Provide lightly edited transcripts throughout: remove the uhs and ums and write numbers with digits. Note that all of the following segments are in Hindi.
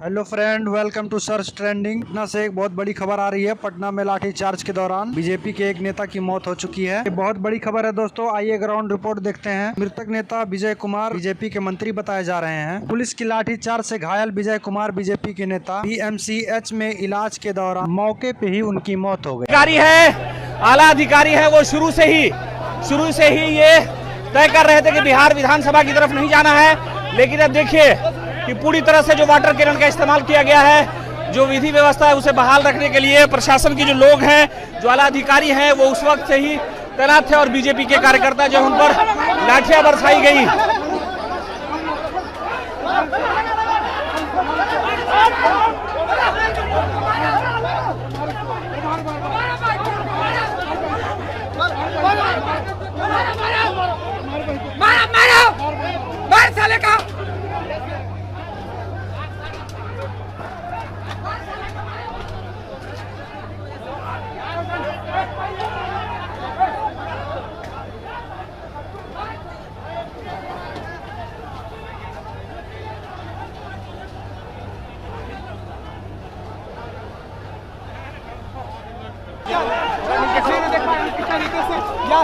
Hello friend, welcome to search trending. Patna से एक बहुत बड़ी खबर आ रही है। पटना में लाठीचार्ज के दौरान बीजेपी के एक नेता की मौत हो चुकी है। ये बहुत बड़ी खबर है दोस्तों। आइए ग्राउंड रिपोर्ट देखते हैं। मृतक नेता विजय कुमार बीजेपी के मंत्री बताए जा रहे हैं। पुलिस की लाठीचार्ज से घायल विजय कुमार बीजेपी के नेता PMCH में इलाज के दौरान मौके पे ही उनकी मौत हो गई। अधिकारी है, आला अधिकारी है, वो शुरू से ही ये तय कर रहे थे कि बिहार विधानसभा की तरफ नहीं जाना है। लेकिन अब देखिए कि पूरी तरह से जो वाटर कैनन का इस्तेमाल किया गया है, जो विधि व्यवस्था है उसे बहाल रखने के लिए प्रशासन के जो लोग हैं, जो आला अधिकारी हैं, वो उस वक्त से ही तैनात थे और बीजेपी के कार्यकर्ता जो उन पर लाठियां बरसाई गई।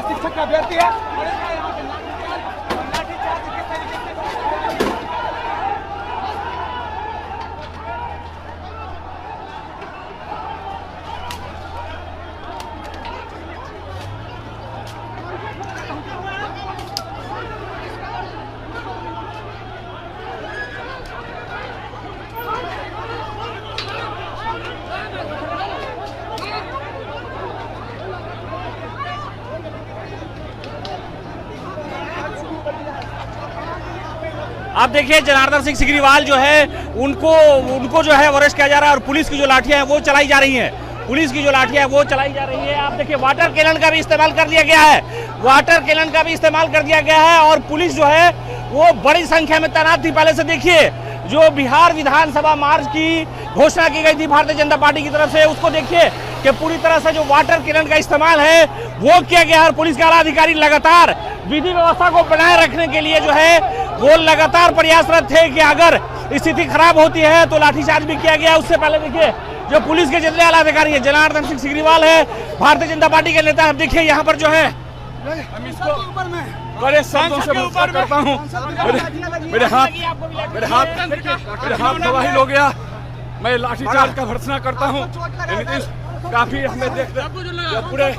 शिक्षक का अभ्यर्थी है। आप देखिए जनार्दन सिंह सिग्रीवाल जो है उनको जो है अरेस्ट किया जा रहा है और पुलिस की जो लाठियां हैं वो चलाई जा रही हैं। आप देखिए वाटर कैनन का भी इस्तेमाल कर दिया गया है और पुलिस जो है वो बड़ी संख्या में तैनात थी। पहले से देखिए जो बिहार विधानसभा मार्च की घोषणा की गई थी भारतीय जनता पार्टी की तरफ से, उसको देखिए कि पूरी तरह से जो वाटर कैनन का इस्तेमाल है वो किया गया है और पुलिस के आला अधिकारी लगातार विधि व्यवस्था को बनाए रखने के लिए जो है वो लगातार प्रयासरत थे कि अगर स्थिति खराब होती है तो लाठीचार्ज भी किया गया। उससे पहले देखिए जो पुलिस के जितने आला अधिकारी है, जनार्दन सिंह सिग्रीवाल है, भारतीय जनता पार्टी के नेता। अब देखिए यहाँ पर जो है हम इसको बड़े शब्दों से नमस्कार करता हूँ। मेरे हाथ तबाही हो गया। मैं लाठीचार्ज का भर्त्सना करता हूँ। नीतीश काफी हमें देख पूरे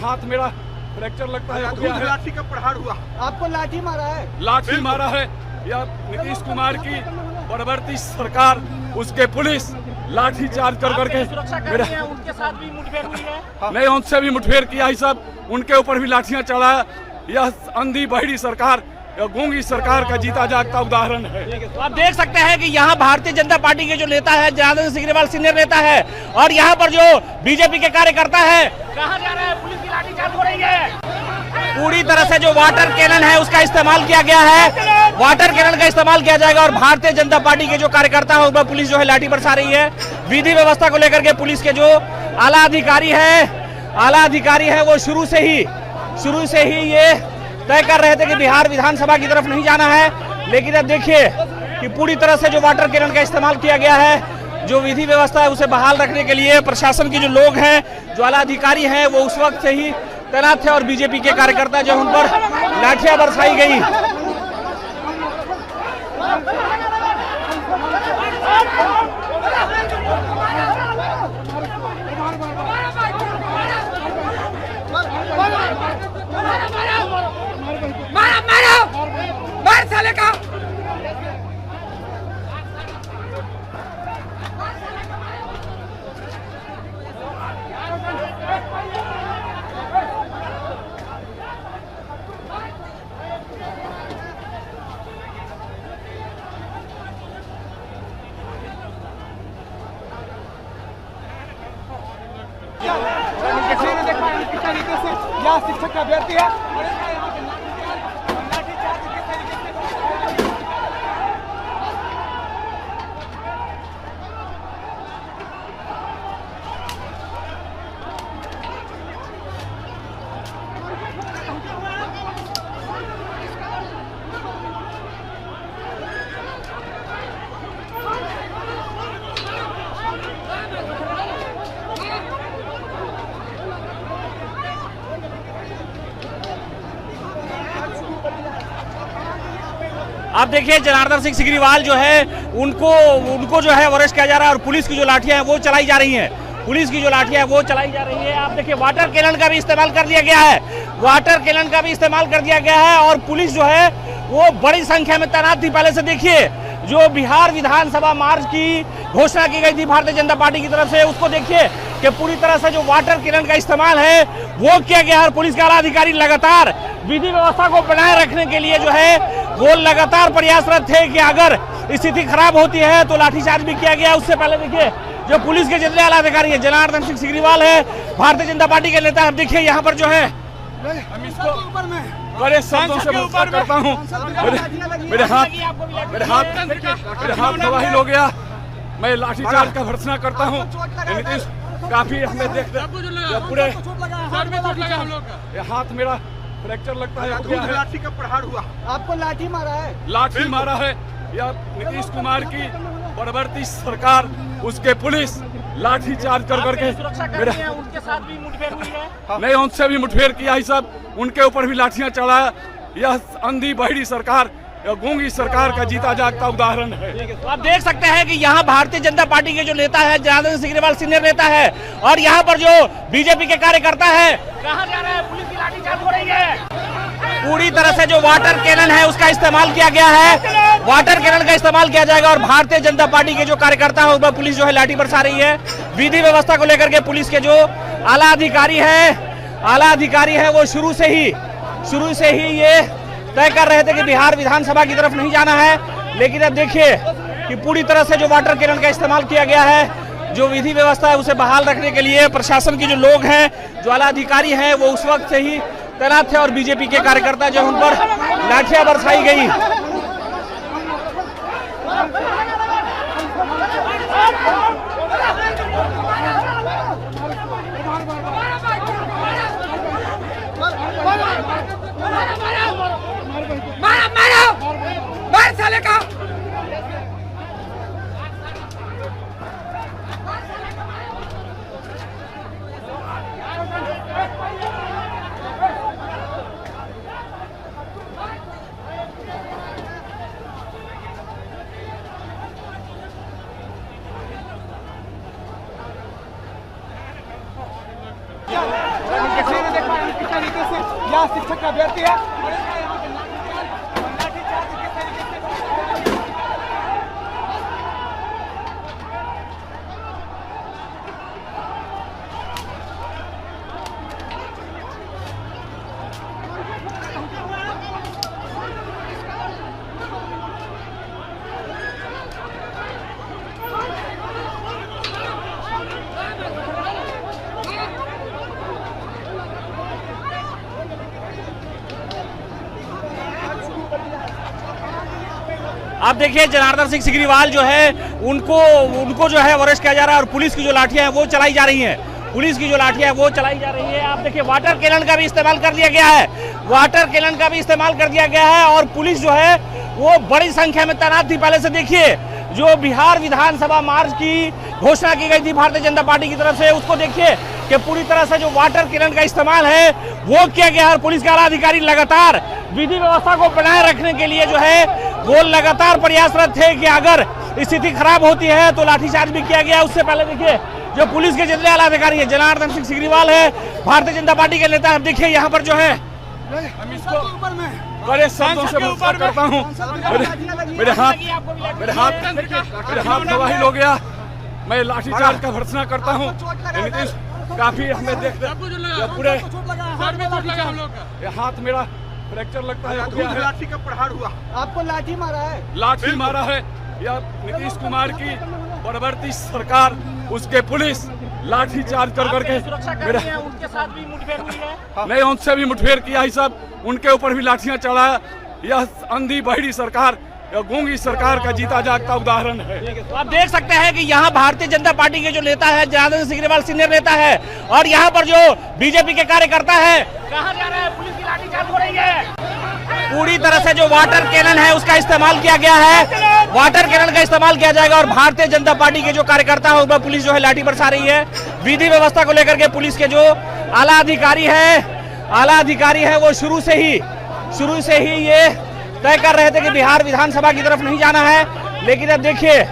हाथ मेरा फ्रैक्चर लगता है। लाठी का प्रहार हुआ, आपको लाठी मारा है या नीतीश कुमार की बर्बरती सरकार, उसके पुलिस लाठी चार्ज कर करके उनके साथ भी मुठभेड़ हुई है। नहीं, उनसे भी मुठभेड़ किया ही सब, उनके ऊपर भी लाठियां चढ़ाया। यह अंधी बहरी सरकार, गूंगी सरकार का जीता जागता उदाहरण है। तो आप देख सकते हैं कि यहाँ भारतीय जनता पार्टी के जो नेता है जनार्दन सिग्रीवाल सीनियर नेता है और यहाँ पर जो बीजेपी के कार्यकर्ता है, कहाँ जा रहे हैं? पुलिस की लाठीचार्ज हो रही है। पूरी तरह से जो वाटर कैनन है उसका इस्तेमाल किया गया है। वाटर कैनन का इस्तेमाल किया जाएगा और भारतीय जनता पार्टी के जो कार्यकर्ता है उस पर पुलिस जो है लाठी बरसा रही है। विधि व्यवस्था को लेकर के पुलिस के जो आला अधिकारी है वो शुरू से ही ये तय कर रहे थे कि बिहार विधानसभा की तरफ नहीं जाना है। लेकिन अब देखिए कि पूरी तरह से जो वाटर कैनन का इस्तेमाल किया गया है, जो विधि व्यवस्था है उसे बहाल रखने के लिए प्रशासन के जो लोग हैं, जो आला अधिकारी हैं, वो उस वक्त से ही तैनात थे और बीजेपी के कार्यकर्ता जो उन पर लाठियां बरसाई गई। मार साले का। शिक्षक का अभ्यर्थी है। आप देखिए जनार्दन सिंह सिग्रीवाल जो है उनको जो है अरेस्ट किया जा रहा है और पुलिस की जो लाठियां हैं वो चलाई जा रही हैं। पुलिस की जो लाठियां वो चलाई जा रही है। आप देखिए वाटर कैनन का भी इस्तेमाल कर दिया गया है। वाटर कैनन का भी इस्तेमाल कर दिया गया है और पुलिस जो है वो बड़ी संख्या में तैनात थी। पहले से देखिए जो बिहार विधानसभा मार्च की घोषणा की गई थी भारतीय जनता पार्टी की तरफ से, उसको देखिए कि पूरी तरह से जो वाटर कैनन का इस्तेमाल है वो किया गया है। और पुलिस के आला अधिकारी लगातार विधि व्यवस्था को बनाए रखने के लिए जो है वो लगातार प्रयासरत थे कि अगर स्थिति खराब होती है तो लाठीचार्ज भी किया गया। उससे पहले देखिए जो पुलिस के जितने आला अधिकारी है, जनार्दन सिंह सिग्रीवाल है भारतीय जनता पार्टी के नेता। अब देखिए यहाँ पर जो है हम इसको बड़े शब्दों से भर्त्सना करता हूँ। मेरे हाथ तबाही हो गया। मैं लाठीचार्ज का भर्त्सना करता हूँ। नीतीश काफी हमें देखते पूरे हाथ मेरा फ्रैक्चर लगता है। लाठी का प्रहार हुआ। आपको लाठी मारा है? लाठी मारा है या नीतीश कुमार की परवर्ती सरकार, उसके पुलिस लाठी चार्ज कर करके उनके साथ भी मुठभेड़ हुई है। नहीं, उनसे भी मुठभेड़ किया ही सब, उनके ऊपर भी लाठियां चढ़ाया। यह अंधी बहरी सरकार, यह गूंगी सरकार का जीता जागता उदाहरण है। तो आप देख सकते हैं कि यहाँ भारतीय जनता पार्टी के जो नेता है जनार्दन सिग्रीवाल सीनियर नेता है और यहाँ पर जो बीजेपी के कार्यकर्ता है, कहाँ जा रहे हैं? पुलिस की लाठीचार्ज हो रही है। पूरी तरह से जो वाटर कैनन है उसका इस्तेमाल किया गया है। वाटर कैनन का इस्तेमाल किया जाएगा और भारतीय जनता पार्टी के जो कार्यकर्ता है उस पर पुलिस जो है लाठी बरसा रही है। विधि व्यवस्था को लेकर के पुलिस के जो आला अधिकारी है वो शुरू से ही ये तय कर रहे थे कि बिहार विधानसभा की तरफ नहीं जाना है। लेकिन अब देखिए कि पूरी तरह से जो वाटर कैनन का इस्तेमाल किया गया है, जो विधि व्यवस्था है उसे बहाल रखने के लिए प्रशासन के जो लोग हैं, जो आला अधिकारी हैं, वो उस वक्त से ही तैनात थे और बीजेपी के कार्यकर्ता जो उन पर लाठियां बरसाई गई। मार साले का। शिक्षक का अभ्यर्थी है। आप देखिए जनार्दन सिंह सिग्रीवाल जो है उनको जो है अरेस्ट किया जा रहा है और पुलिस की जो लाठियां हैं वो चलाई जा रही हैं। पुलिस की जो लाठियां हैं वो चलाई जा रही है। आप देखिए वाटर कैनन का भी इस्तेमाल कर दिया गया है। वाटर कैनन का भी इस्तेमाल कर दिया गया है और पुलिस जो है वो बड़ी संख्या में तैनात थी। पहले से देखिए जो बिहार विधानसभा मार्च की घोषणा की गई थी भारतीय जनता पार्टी की तरफ से, उसको देखिए कि पूरी तरह से जो वाटर कैनन का इस्तेमाल है वो किया गया है। और पुलिस के आला अधिकारी लगातार विधि व्यवस्था को बनाए रखने के लिए जो है वो लगातार प्रयासरत थे कि अगर स्थिति खराब होती है तो लाठीचार्ज भी किया गया। उससे पहले देखिए जो पुलिस के जितने आला अधिकारी है, जनार्दन सिंह सिग्रीवाल है भारतीय जनता पार्टी के नेता। अब देखिए यहाँ पर जो है हम इसको बड़े शब्दों से भर्त्सना करता हूँ। मेरे हाथ तबाही हो गया। मैं लाठीचार्ज का भर्त्सना करता हूँ। नीतीश काफी हमें देखते पूरे हाथ मेरा फ्रैक्चर लगता है। लाठी का प्रहार हुआ। आपको लाठी मारा है? लाठी मारा है या नीतीश कुमार की परवर्ती सरकार, उसके पुलिस लाठी चार्ज कर करके उनके साथ भी मुठभेड़ हुई है। नहीं, उनसे भी मुठभेड़ किया ही सब, उनके ऊपर भी लाठियां चढ़ाया। यह अंधी बहरी सरकार, यह गूंगी सरकार का जीता जागता उदाहरण है। तो आप देख सकते हैं कि यहाँ भारतीय जनता पार्टी के जो नेता है जनार्दन सिग्रीवाल सीनियर नेता है और यहाँ पर जो बीजेपी के कार्यकर्ता है, कहाँ जा रहे हैं? पुलिस की लाठीचार्ज हो रही है। पूरी तरह से जो वाटर कैनन है उसका इस्तेमाल किया गया है। वाटर कैनन का इस्तेमाल किया जाएगा और भारतीय जनता पार्टी के जो कार्यकर्ता है उस पर पुलिस जो है लाठी बरसा रही है। विधि व्यवस्था को लेकर के पुलिस के जो आला अधिकारी है वो शुरू से ही ये तय कर रहे थे कि बिहार विधानसभा की तरफ नहीं जाना है, लेकिन अब देखिए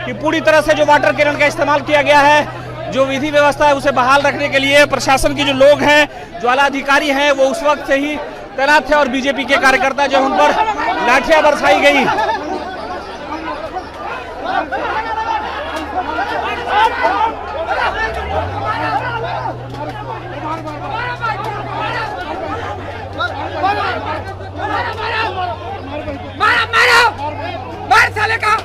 कि पूरी तरह से जो वाटर कैनन का इस्तेमाल किया गया है, जो विधि व्यवस्था है उसे बहाल रखने के लिए प्रशासन के जो लोग हैं, जो आला अधिकारी हैं, वो उस वक्त से ही तैनात थे और बीजेपी के कार्यकर्ता जो उन पर लाठियां बरसाई गई। मार साले का।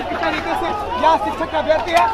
किस तरीके से यहाँ शिक्षक का अभ्यर्थी है।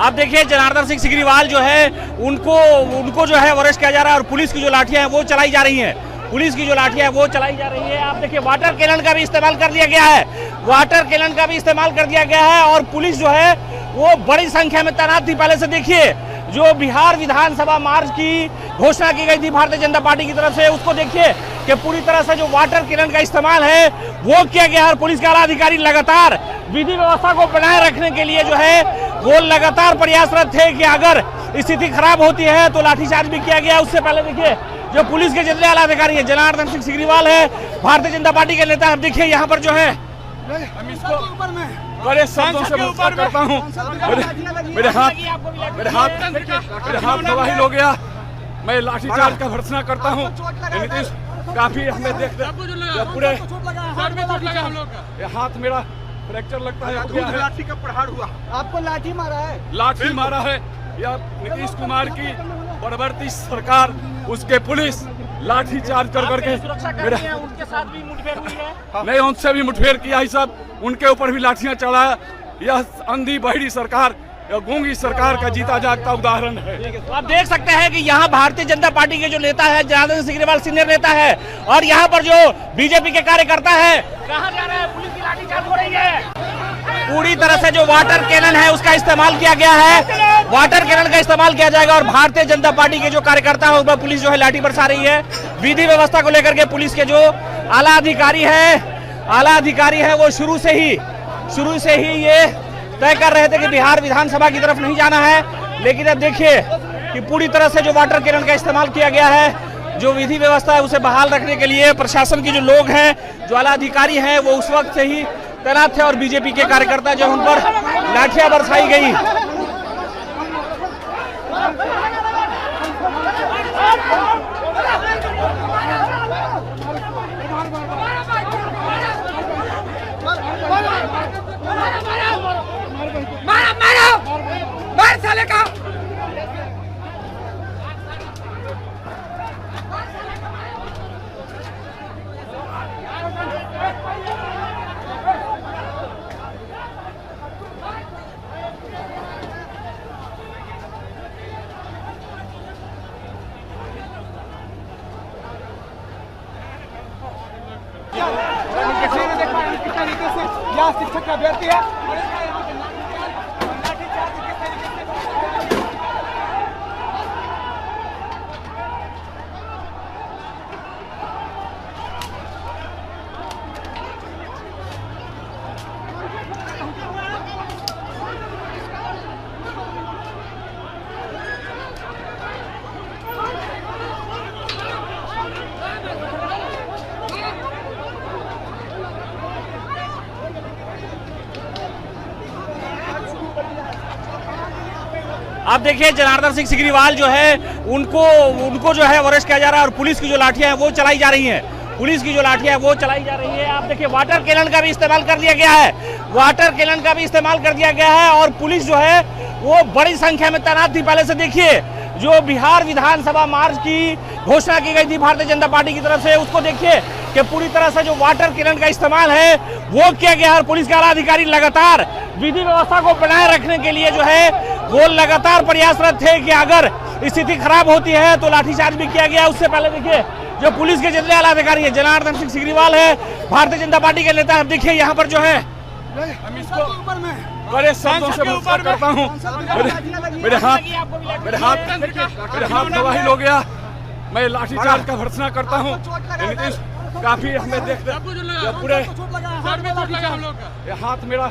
आप देखिए जनार्दन सिंह सिग्रीवाल जो है उनको जो है वरिष्ठ किया जा रहा है और पुलिस की जो लाठियां हैं वो चलाई जा रही हैं। पुलिस की जो लाठियां हैं वो चलाई जा रही है। आप देखिए वाटर कैनन का भी इस्तेमाल कर दिया गया है, वाटर कैनन का भी इस्तेमाल कर दिया गया है और पुलिस जो है वो बड़ी संख्या में तैनात थी। पहले से देखिए जो बिहार विधानसभा मार्च की घोषणा की गई थी भारतीय जनता पार्टी की तरफ से, उसको देखिए कि पूरी तरह से जो वाटर कैनन का इस्तेमाल है वो किया गया है और पुलिस के आला अधिकारी लगातार विधि व्यवस्था को बनाए रखने के लिए जो है वो लगातार प्रयासरत थे कि अगर स्थिति खराब होती है तो लाठीचार्ज भी किया गया। उससे पहले देखिए जो पुलिस के जितने आला अधिकारी हैं, जनार्दन सिंह सिग्रीवाल है, भारतीय जनता पार्टी के नेता, देखिए यहाँ पर जो है हम इसको बड़े शब्दों से मुखातिब करता हूँ। मेरे हाथ तबाही हो गया, मैं लाठीचार्ज का भर्त्सना करता हूँ। नीतीश काफी हमें देखते पूरे हाथ मेरा फ्रैक्चर लगता है। लाठी का प्रहार हुआ। आपको लाठी मारा है? लाठी मारा है या नीतीश कुमार की परवर्ती सरकार, उसके पुलिस लाठी चार्ज कर करके उनके साथ भी मुठभेड़ हुई है। नहीं, उनसे भी मुठभेड़ किया ही सब, उनके ऊपर भी लाठियां चढ़ाया। यह अंधी बहरी सरकार, यह गूंगी सरकार का जीता जागता उदाहरण है। तो आप देख सकते हैं कि यहाँ भारतीय जनता पार्टी के जो नेता है जनार्दन सिंह सिग्रीवाल सीनियर नेता है और यहाँ पर जो बीजेपी के कार्यकर्ता है, कहाँ जा रहे हैं? पुलिस की लाठीचार्ज हो रही है। पूरी तरह से जो वाटर कैनन है उसका इस्तेमाल किया गया है, वाटर कैनन का इस्तेमाल किया जाएगा और भारतीय जनता पार्टी के जो कार्यकर्ता है उस पर पुलिस जो है लाठी बरसा रही है। विधि व्यवस्था को लेकर के पुलिस के जो आला अधिकारी है वो शुरू से ही ये तय कर रहे थे कि बिहार विधानसभा की तरफ नहीं जाना है, लेकिन अब देखिए कि पूरी तरह से जो वाटर कैनन का इस्तेमाल किया गया है, जो विधि व्यवस्था है उसे बहाल रखने के लिए प्रशासन के जो लोग हैं, जो आला अधिकारी हैं, वो उस वक्त से ही तैनात थे और बीजेपी के कार्यकर्ता जो उन पर लाठियां बरसाई गई। मार साले का। किस तरीके से यहाँ शिक्षक का अभ्यर्थी है। आप देखिए जनार्दन सिंह सिग्रीवाल जो है उनको जो है वरिष्ठ किया जा रहा है और पुलिस की जो लाठियां हैं वो चलाई जा रही हैं। पुलिस की जो लाठियां है वो चलाई जा रही है। आप देखिए वाटर कैनन का भी इस्तेमाल कर दिया गया है, वाटर कैनन का भी इस्तेमाल कर दिया गया है और पुलिस जो है वो बड़ी संख्या में तैनात थी। पहले से देखिए जो बिहार विधानसभा मार्च की घोषणा की गई थी भारतीय जनता पार्टी की तरफ से, उसको देखिए कि पूरी तरह से जो वाटर कैनन का इस्तेमाल है वो किया गया है और पुलिस के आला अधिकारी लगातार विधि व्यवस्था को बनाए रखने के लिए जो है वो लगातार प्रयासरत थे कि अगर स्थिति खराब होती है तो लाठीचार्ज भी किया गया। उससे पहले देखिए जो पुलिस के जितने आला अधिकारी है, जनार्दन सिंह सिग्रीवाल है, भारतीय जनता पार्टी के नेता है, देखिए यहाँ पर जो है हम इसको बड़े शब्दों से भत्सना करता हूँ। मेरे हाथ तबाही हो गया, मैं लाठीचार्ज का भर्त्सना करता हूँ। नीतीश काफी हमें देख पूरे हाथ मेरा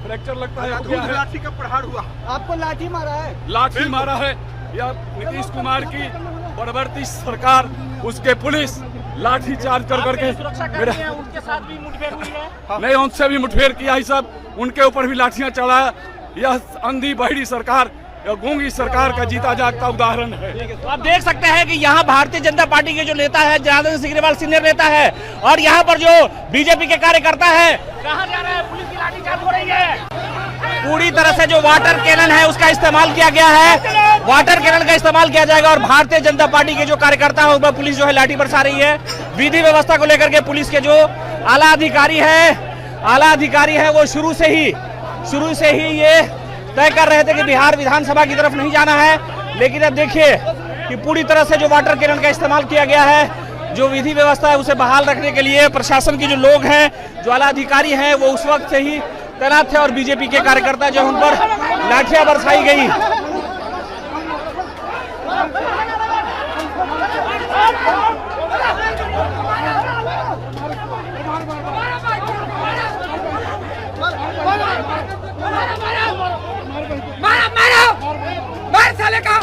फ्रैक्चर लगता है। लाठी का प्रहार हुआ, आपको लाठी मारा है? लाठी मारा है या नीतीश कुमार की बर्बरती सरकार, उसके पुलिस लाठी चार्ज कर करके उनके साथ भी मुठभेड़ हुई है। नहीं, उनसे भी मुठभेड़ किया ही सब, उनके ऊपर भी लाठियां चलाया। यह अंधी बहरी सरकार या गूंगी सरकार का जीता जागता उदाहरण है। तो आप देख सकते हैं कि यहाँ भारतीय जनता पार्टी के जो नेता है जनार्दन सिंह सिग्रीवाल सीनियर नेता है और यहाँ पर जो बीजेपी के कार्यकर्ता है, कहाँ जा रहा है? पुलिस की लाठीचार्ज हो रही है। पूरी तरह से जो वाटर कैनन है उसका इस्तेमाल किया गया है, वाटर कैनन का इस्तेमाल किया जाएगा और भारतीय जनता पार्टी के जो कार्यकर्ता है उस पर पुलिस जो है लाठी बरसा रही है। विधि व्यवस्था को लेकर के पुलिस के जो आला अधिकारी है वो शुरू से ही ये तय कर रहे थे कि बिहार विधानसभा की तरफ नहीं जाना है, लेकिन अब देखिए कि पूरी तरह से जो वाटर कैनन का इस्तेमाल किया गया है, जो विधि व्यवस्था है उसे बहाल रखने के लिए प्रशासन के जो लोग हैं, जो आला अधिकारी हैं, वो उस वक्त से ही तैनात थे और बीजेपी के कार्यकर्ता जो उन पर लाठियां बरसाई गई। मार साले का।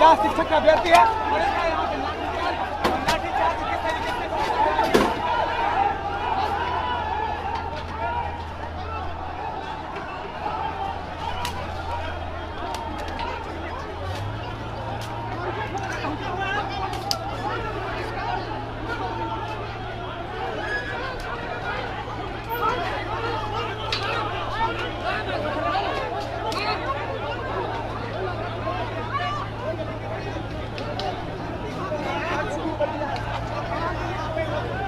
या शिक्षक का अभ्यर्थी है।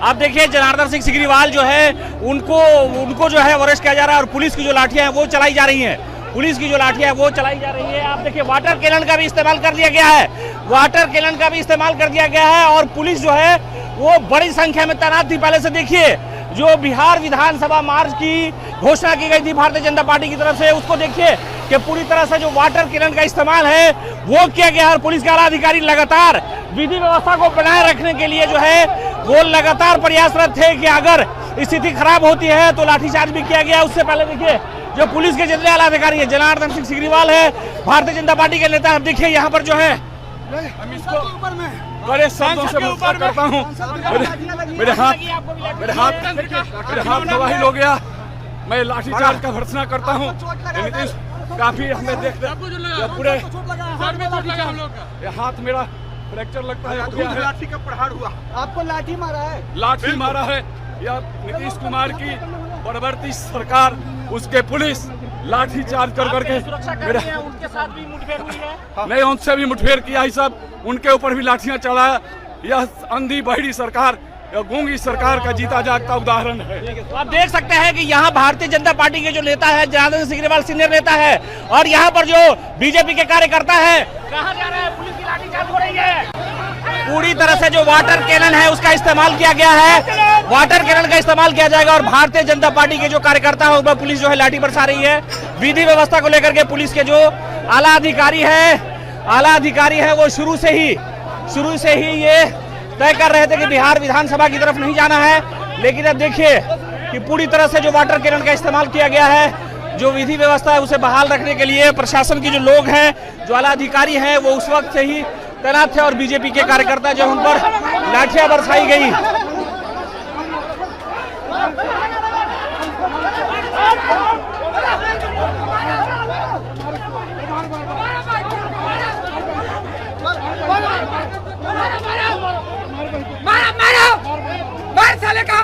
आप देखिए जनार्दन सिंह सिग्रीवाल जो है उनको जो है अरेस्ट किया जा रहा है और पुलिस की जो लाठियां हैं वो चलाई जा रही हैं, पुलिस की जो लाठियां हैं वो चलाई जा रही है। आप देखिए वाटर कैनन का भी इस्तेमाल कर दिया गया है, वाटर कैनन का भी इस्तेमाल कर दिया गया है और पुलिस जो है वो बड़ी संख्या में तैनात थी। पहले से देखिए जो बिहार विधानसभा मार्च की घोषणा की गई थी भारतीय जनता पार्टी की तरफ से, उसको देखिए कि पूरी तरह से जो वाटर कैनन का इस्तेमाल है वो किया गया है और पुलिस के आला अधिकारी लगातार विधि व्यवस्था को बनाए रखने के लिए जो है वो लगातार प्रयासरत थे कि अगर स्थिति खराब होती है तो लाठीचार्ज भी किया गया। उससे पहले देखिए जो पुलिस के जितने आला अधिकारी है, जनार्दन सिंह सिग्रीवाल है, भारतीय जनता पार्टी के नेता है, देखिए यहाँ पर जो है हम इसको बड़े शब्दों से भत्सना करता हूँ। मेरे हाथ तबाही हो गया, मैं लाठीचार्ज का भर्त्सना करता हूँ। नीतीश काफी हमें देख पूरे हाथ मेरा फ्रैक्चर लगता है। लाठी का प्रहार हुआ, आपको लाठी मारा है? लाठी मारा है या नीतीश कुमार की बर्बरती सरकार, उसके पुलिस लाठी चार्ज कर करके उनके साथ भी मुठभेड़ हुई है। नहीं, उनसे भी मुठभेड़ किया ही सब, उनके ऊपर भी लाठियां चलाया। यह अंधी बहरी सरकार या गूंगी सरकार का जीता जागता उदाहरण है। तो आप देख सकते हैं कि यहाँ भारतीय जनता पार्टी के जो नेता है जनार्दन सिंह सिग्रीवाल सीनियर नेता है और यहाँ पर जो बीजेपी के कार्यकर्ता है, कहाँ जा रहा है? पुलिस की लाठीचार्ज हो रही है। पूरी तरह से जो वाटर कैनन है उसका इस्तेमाल किया गया है, वाटर कैनन का इस्तेमाल किया जाएगा और भारतीय जनता पार्टी के जो कार्यकर्ता है उस पर पुलिस जो है लाठी बरसा रही है। विधि व्यवस्था को लेकर के पुलिस के जो आला अधिकारी है वो शुरू से ही ये तय कर रहे थे कि बिहार विधानसभा की तरफ नहीं जाना है, लेकिन अब देखिए कि पूरी तरह से जो वाटर कैनन का इस्तेमाल किया गया है, जो विधि व्यवस्था है उसे बहाल रखने के लिए प्रशासन के जो लोग हैं, जो आला अधिकारी हैं, वो उस वक्त से ही तैनात थे और बीजेपी के कार्यकर्ता जो उन पर लाठियां बरसाई गई। मार साले का।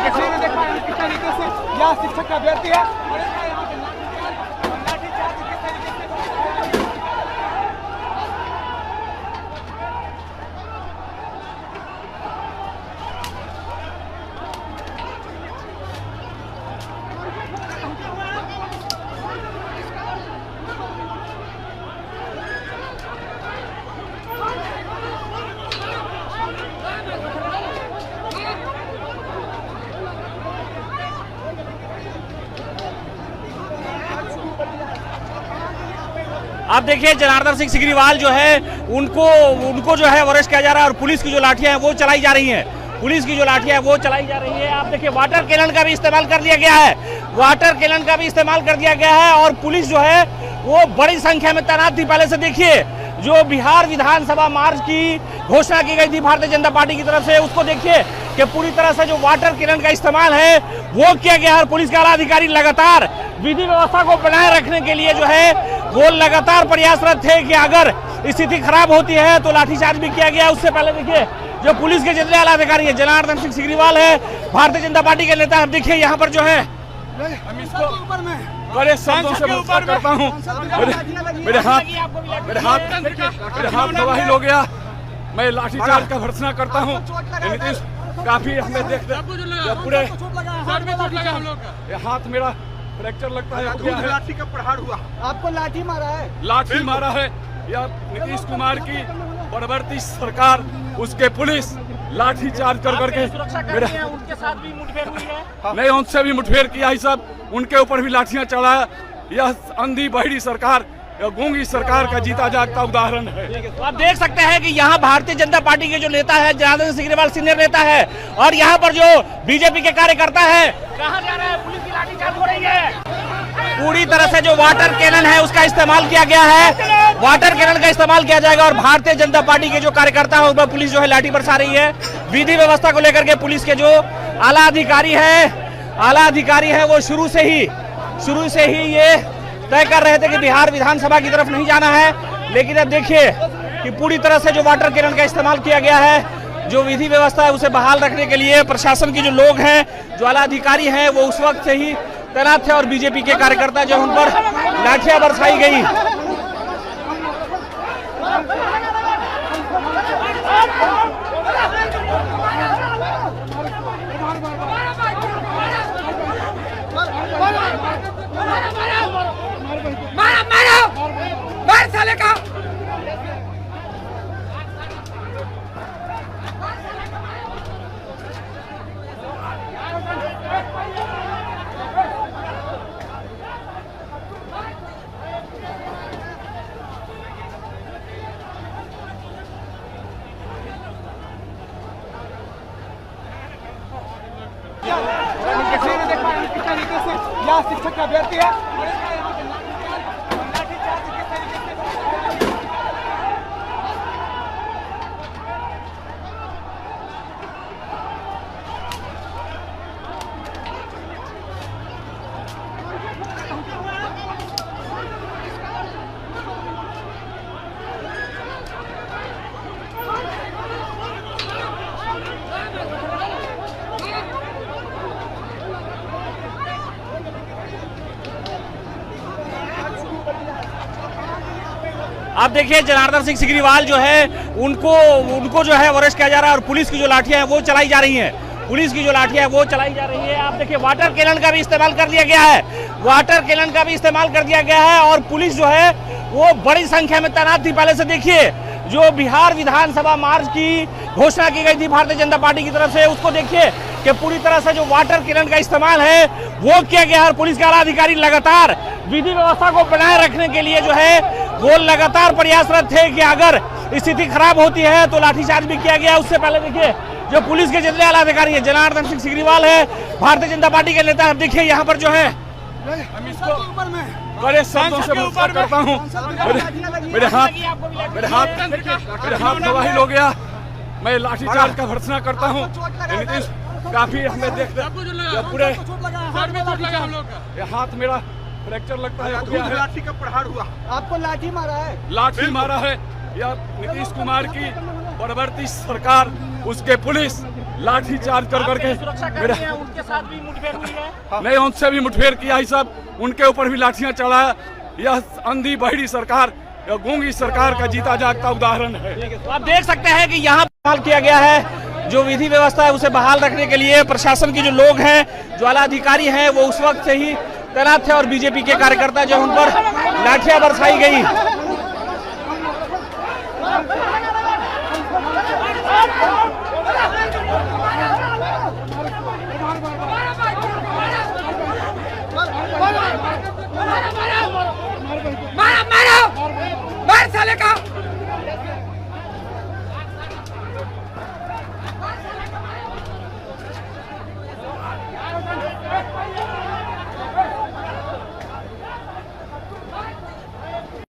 किस तरीके से यहाँ शिक्षक का अभ्यर्थी है। आप देखिए जनार्दन सिंह सिग्रीवाल जो है उनको जो है अरेस्ट किया जा रहा है और पुलिस की जो लाठियां हैं वो चलाई जा रही हैं। पुलिस की जो लाठियां हैं वो चलाई जा रही है। आप देखिए वाटर कैनन का भी इस्तेमाल कर दिया गया है। वाटर कैनन का भी इस्तेमाल कर दिया गया है और पुलिस जो है वो बड़ी संख्या में तैनात थी। पहले से देखिए जो बिहार विधानसभा मार्च की घोषणा की गई थी भारतीय जनता पार्टी की तरफ से, उसको देखिए कि पूरी तरह से जो वाटर कैनन का इस्तेमाल है वो किया गया है। और पुलिस के आला अधिकारी लगातार विधि व्यवस्था को बनाए रखने के लिए जो है वो लगातार प्रयासरत थे कि अगर स्थिति खराब होती है तो लाठीचार्ज भी किया गया। उससे पहले देखिए जो पुलिस के जितने आला अधिकारी है, जनार्दन सिंह सिग्रीवाल है, भारतीय जनता पार्टी के नेता, देखिए यहाँ पर जो है हम इसको बड़े शब्दों से नमस्कार करता हूँ। मेरे हाथ गवाही हो गया। मैं लाठीचार्ज का भर्त्सना करता हूँ। नीतीश काफी हमें देखते पूरे हाथ मेरा फ्रैक्चर लगता है। लाठी का प्रहार हुआ। आपको लाठी मारा है। लाठी मारा है या नीतीश कुमार की बर्बरती सरकार, उसके पुलिस लाठी चार्ज कर करके मेरा उनके साथ भी मुठभेड़ हुई है। नहीं, उनसे भी मुठभेड़ किया ही सब, उनके ऊपर भी लाठियां चढ़ाया। यह अंधी बहरी सरकार या गूंगी सरकार का जीता जागता उदाहरण है। तो आप देख सकते हैं कि यहाँ भारतीय जनता पार्टी के जो नेता है जनार्दन सिंह सिग्रीवाल सीनियर नेता है और यहाँ पर जो बीजेपी के कार्यकर्ता है, कहाँ जा रहा है, पुलिस की लाठीचार्ज हो रही है। पूरी तरह से जो वाटर कैनन है उसका इस्तेमाल किया गया है। वाटर कैनन का इस्तेमाल किया जाएगा और भारतीय जनता पार्टी के जो कार्यकर्ता है उस पर पुलिस जो है लाठी बरसा रही है। विधि व्यवस्था को लेकर के पुलिस के जो आला अधिकारी है वो शुरू से ही ये तय कर रहे थे कि बिहार विधानसभा की तरफ नहीं जाना है। लेकिन अब देखिए कि पूरी तरह से जो वाटर कैनन का इस्तेमाल किया गया है, जो विधि व्यवस्था है उसे बहाल रखने के लिए प्रशासन के जो लोग हैं, जो आला अधिकारी हैं, वो उस वक्त से ही तैनात थे और बीजेपी के कार्यकर्ता जो उन पर लाठियां बरसाई गई। मार साले का। किस तरीके से यहाँ शिक्षक का अभ्यर्थी है। आप देखिए जनार्दन सिंह सिग्रीवाल जो है उनको जो है अरेस्ट किया जा रहा है और पुलिस की जो लाठियां हैं वो चलाई जा रही हैं। पुलिस की जो लाठियां हैं वो चलाई जा रही है। आप देखिए वाटर कैनन का भी इस्तेमाल कर दिया गया है। वाटर कैनन का भी इस्तेमाल कर दिया गया है और पुलिस जो है वो बड़ी संख्या में तैनात थी। पहले से देखिए जो बिहार विधानसभा मार्च की घोषणा की गई थी भारतीय जनता पार्टी की तरफ से, उसको देखिए कि पूरी तरह से जो वाटर कैनन का इस्तेमाल है वो किया गया है। और पुलिस के आला अधिकारी लगातार विधि व्यवस्था को बनाए रखने के लिए जो है वो लगातार प्रयासरत थे कि अगर स्थिति खराब होती है तो लाठीचार्ज भी किया गया। उससे पहले देखिए जो पुलिस के जितने आला अधिकारी है, जनार्दन सिंह सिग्रीवाल है, भारतीय जनता पार्टी के नेता, अब देखिए यहाँ पर जो है हम इसको बड़े शब्दों से भर्त्सना करता हूँ। मेरे हाथ घायल हो गया, मैं लाठीचार्ज का भर्त्सना करता हूँ। नीतीश काफी हमें देखते पूरे हाथ मेरा फ्रैक्चर लगता है। लाठी का प्रहार हुआ। आपको लाठी मारा है? लाठी मारा है या नीतीश कुमार की परवर्ती सरकार, उसके पुलिस लाठी चार्ज कर करके मेरे उनके साथ भी मुठभेड़ हुई है। नहीं, उनसे भी मुठभेड़ किया ही सब, उनके ऊपर भी लाठियां चढ़ाया। यह अंधी बहरी सरकार, यह गूंगी सरकार का जीता जागता उदाहरण है। तो आप देख सकते हैं कि यहाँ बहाल किया गया है, जो विधि व्यवस्था है उसे बहाल रखने के लिए प्रशासन के जो लोग हैं, जो आला अधिकारी हैं, वो उस वक्त से ही तैनात थे और बीजेपी के कार्यकर्ता जो उन पर लाठियां बरसाई गई।